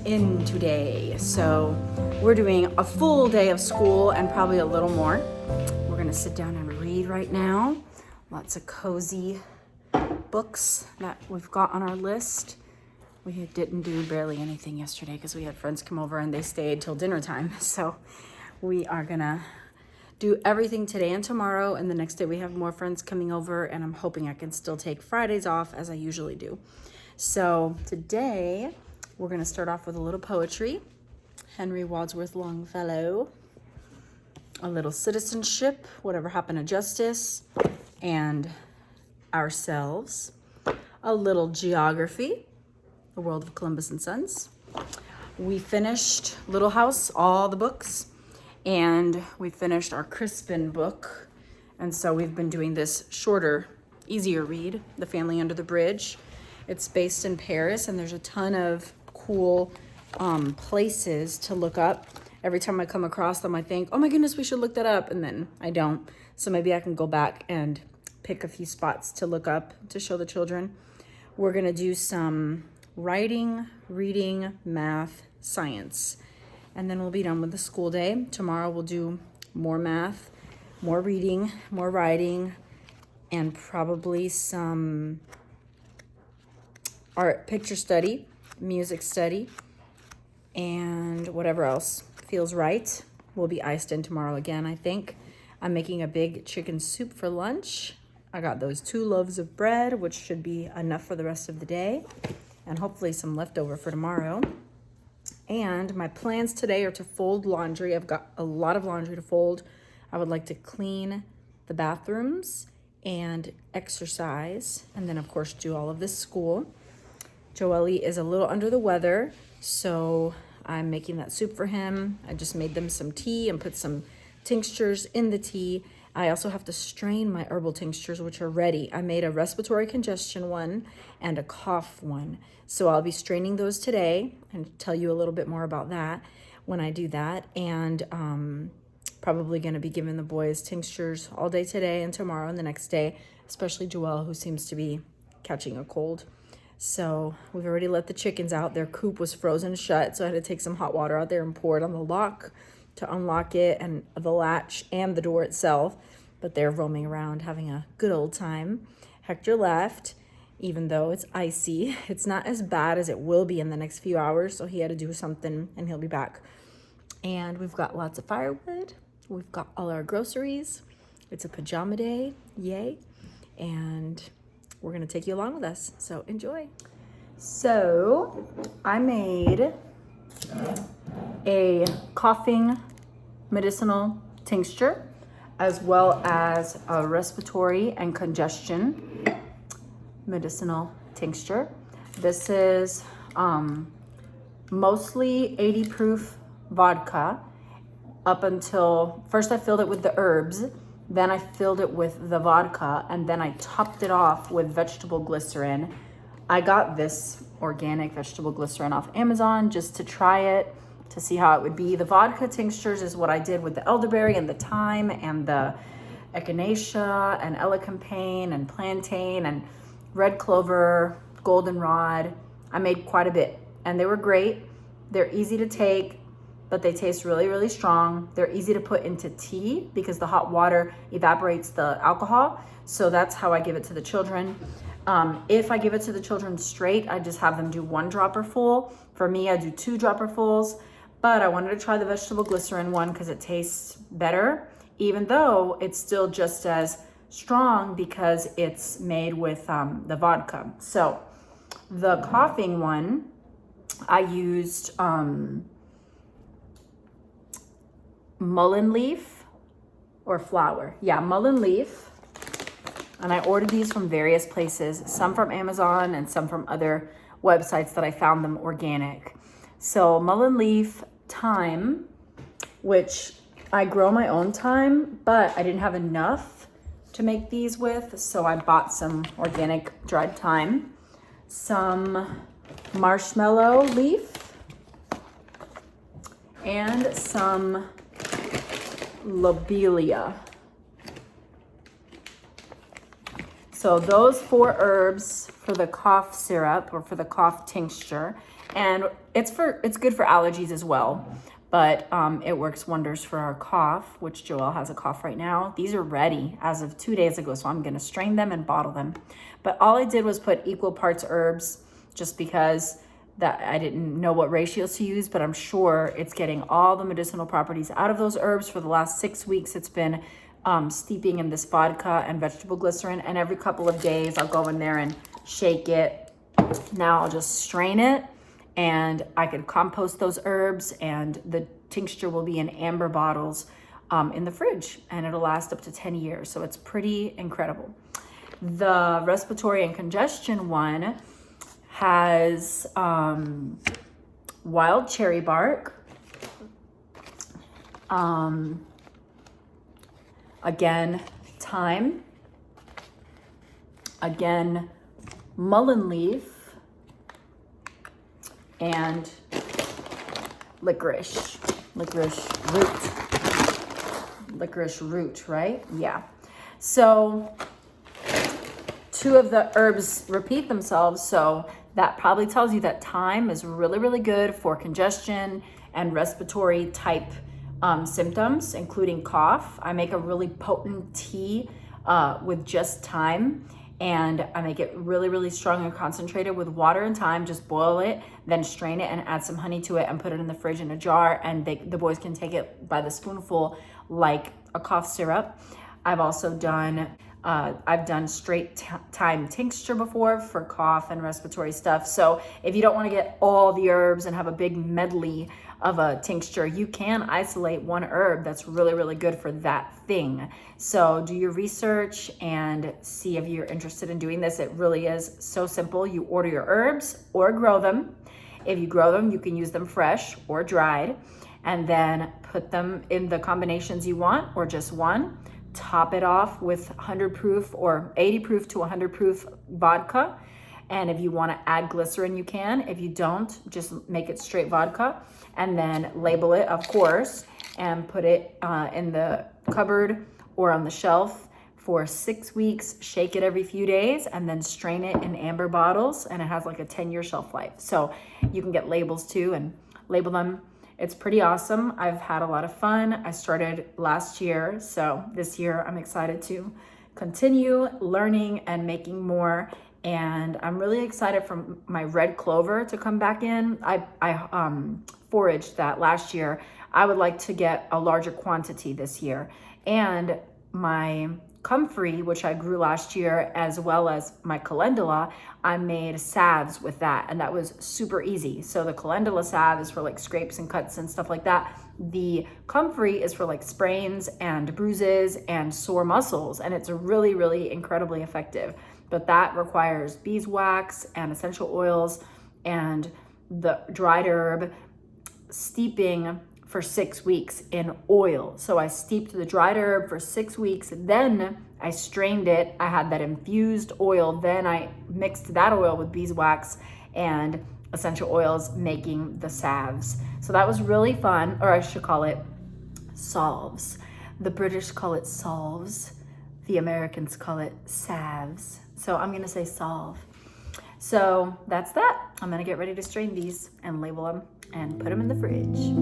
in today. So we're doing a full day of school and probably a little more. We're gonna sit down and read right now. Lots of cozy books that we've got on our list. We didn't do barely anything yesterday because we had friends come over and they stayed till dinner time. So we are gonna do everything today and tomorrow, and the next day we have more friends coming over, and I'm hoping I can still take Fridays off as I usually do. So today we're gonna start off with a little poetry. Henry Wadsworth Longfellow, a little citizenship, whatever happened to justice, and ourselves, a little geography, the world of Columbus and Sons. We finished Little House, all the books, and we finished our Crispin book. And so we've been doing this shorter, easier read, The Family Under the Bridge. It's based in Paris, and there's a ton of cool places to look up. Every time I come across them, I think, oh my goodness, we should look that up, and then I don't. So maybe I can go back and pick a few spots to look up to show the children. We're gonna do some writing, reading, math, science, and then we'll be done with the school day. Tomorrow we'll do more math, more reading, more writing, and probably some art, picture study, music study, and whatever else feels right. We'll be iced in tomorrow again, I think. I'm making a big chicken soup for lunch. I got those 2 loaves of bread, which should be enough for the rest of the day, and hopefully some leftover for tomorrow. And my plans today are to fold laundry. I've got a lot of laundry to fold. I would like to clean the bathrooms and exercise, and then of course do all of this school. Joelle is a little under the weather, so I'm making that soup for him. I just made them some tea and put some tinctures in the tea. I also have to strain my herbal tinctures, which are ready. I made a respiratory congestion one and a cough one. So I'll be straining those today and tell you a little bit more about that when I do that. And probably going to be giving the boys tinctures all day today and tomorrow and the next day, especially Joelle, who seems to be catching a cold. So we've already let the chickens out. Their coop was frozen shut, so I had to take some hot water out there and pour it on the lock to unlock it, and the latch and the door itself. But they're roaming around having a good old time. Hector left, even though it's icy. It's not as bad as it will be in the next few hours, so he had to do something and he'll be back. And we've got lots of firewood. We've got all our groceries. It's a pajama day, yay. And we're gonna take you along with us, so enjoy. So I made a coughing medicinal tincture, as well as a respiratory and congestion medicinal tincture. This is mostly 80 proof vodka. Up until first I filled it with the herbs, then I filled it with the vodka, and then I topped it off with vegetable glycerin. I got this organic vegetable glycerin off Amazon just to try it, to see how it would be. The vodka tinctures is what I did with the elderberry and the thyme and the echinacea and elecampane and plantain and red clover, goldenrod. I made quite a bit, and they were great. They're easy to take, but they taste really, really strong. They're easy to put into tea because the hot water evaporates the alcohol. So that's how I give it to the children. If I give it to the children straight, I just have them do 1 dropper full. For me, I do 2 dropper fulls, but I wanted to try the vegetable glycerin one because it tastes better, even though it's still just as strong because it's made with the vodka. So the coughing one, I used mullein leaf or flower. Yeah, mullein leaf. And I ordered these from various places, some from Amazon and some from other websites that I found them organic. So mullein leaf, thyme, which I grow my own thyme, but I didn't have enough to make these with, so I bought some organic dried thyme, some marshmallow leaf, and some lobelia. So those 4 herbs for the cough syrup or for the cough tincture, and it's good for allergies as well, but it works wonders for our cough, which Joelle has a cough right now. These are ready as of 2 days ago, so I'm gonna strain them and bottle them. But all I did was put equal parts herbs, just because that I didn't know what ratios to use, but I'm sure it's getting all the medicinal properties out of those herbs. For the last 6 weeks, it's been steeping in this vodka and vegetable glycerin, and every couple of days I'll go in there and shake it. Now I'll just strain it, and I could compost those herbs, and the tincture will be in amber bottles in the fridge, and it'll last up to 10 years. So it's pretty incredible. The respiratory and congestion one has wild cherry bark, again, thyme, again, mullein leaf, and licorice root, right? Yeah. So 2 of the herbs repeat themselves, so that probably tells you that thyme is really, really good for congestion and respiratory type symptoms, including cough. I make a really potent tea with just thyme, and I make it really, really strong and concentrated with water and thyme. Just boil it, then strain it and add some honey to it and put it in the fridge in a jar, and the boys can take it by the spoonful like a cough syrup. I've also done straight thyme tincture before for cough and respiratory stuff. So if you don't want to get all the herbs and have a big medley of a tincture, you can isolate one herb that's really, really good for that thing. So do your research and see if you're interested in doing this. It really is so simple. You order your herbs or grow them. If you grow them, you can use them fresh or dried, and then put them in the combinations you want or just one. Top it off with 100 proof or 80 proof to 100 proof vodka. And if you want to add glycerin, you can. If you don't, just make it straight vodka, and then label it, of course, and put it in the cupboard or on the shelf for 6 weeks. Shake it every few days, and then strain it in amber bottles, and it has like a 10-year shelf life. So you can get labels too and label them. It's pretty awesome. I've had a lot of fun. I started last year, so this year I'm excited to continue learning and making more. And I'm really excited for my red clover to come back in. I foraged that last year. I would like to get a larger quantity this year. And my comfrey, which I grew last year, as well as my calendula, I made salves with that, and that was super easy. So the calendula salve is for like scrapes and cuts and stuff like that. The comfrey is for like sprains and bruises and sore muscles, and it's really, really incredibly effective. But that requires beeswax and essential oils and the dried herb, steeping for 6 weeks in oil. So I steeped the dried herb for 6 weeks, then I strained it. I had that infused oil, then I mixed that oil with beeswax and essential oils, making the salves. So that was really fun, or I should call it salves. The British call it salves. The Americans call it salves. So I'm gonna say salve. So that's that. I'm gonna get ready to strain these and label them and put them in the fridge.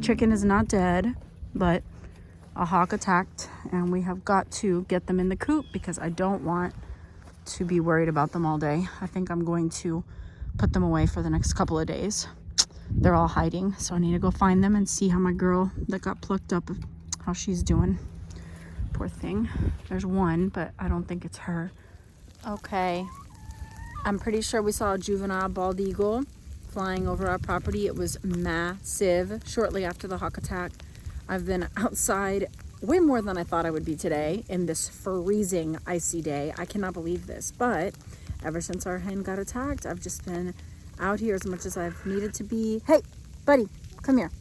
Chicken is not dead, but a hawk attacked, and we have got to get them in the coop because I don't want to be worried about them all day. I think I'm going to put them away for the next couple of days. They're all hiding, so I need to go find them and see how my girl that got plucked up, how she's doing. Poor thing. There's one, but I don't think it's her. Okay, I'm pretty sure we saw a juvenile bald eagle flying over our property. It was massive shortly after the hawk attack. I've been outside way more than I thought I would be today in this freezing, icy day. I cannot believe this, but ever since our hen got attacked, I've just been out here as much as I've needed to be. Hey, buddy, come here.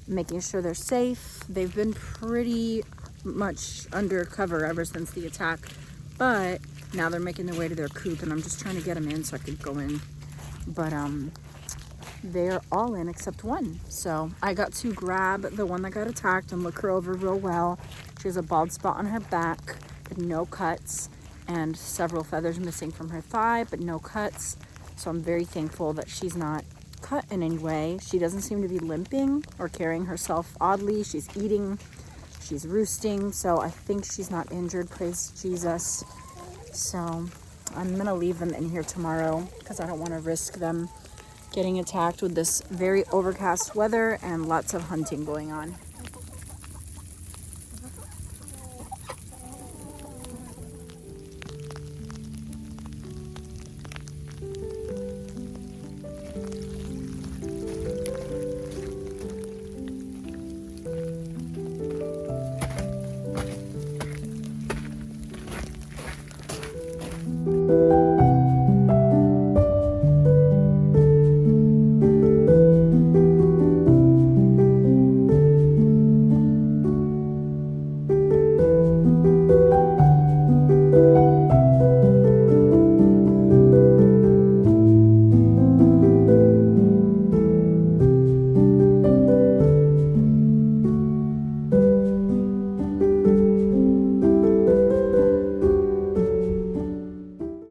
Making sure they're safe. They've been pretty much undercover ever since the attack, but now they're making their way to their coop, and I'm just trying to get them in so I could go in. But they're all in except one. So I got to grab the one that got attacked and look her over real well. She has a bald spot on her back, but no cuts, and several feathers missing from her thigh, but no cuts. So I'm very thankful that she's not cut in any way. She doesn't seem to be limping or carrying herself oddly. She's eating, she's roosting, so I think she's not injured, praise Jesus. So I'm gonna leave them in here tomorrow because I don't want to risk them getting attacked with this very overcast weather and lots of hunting going on.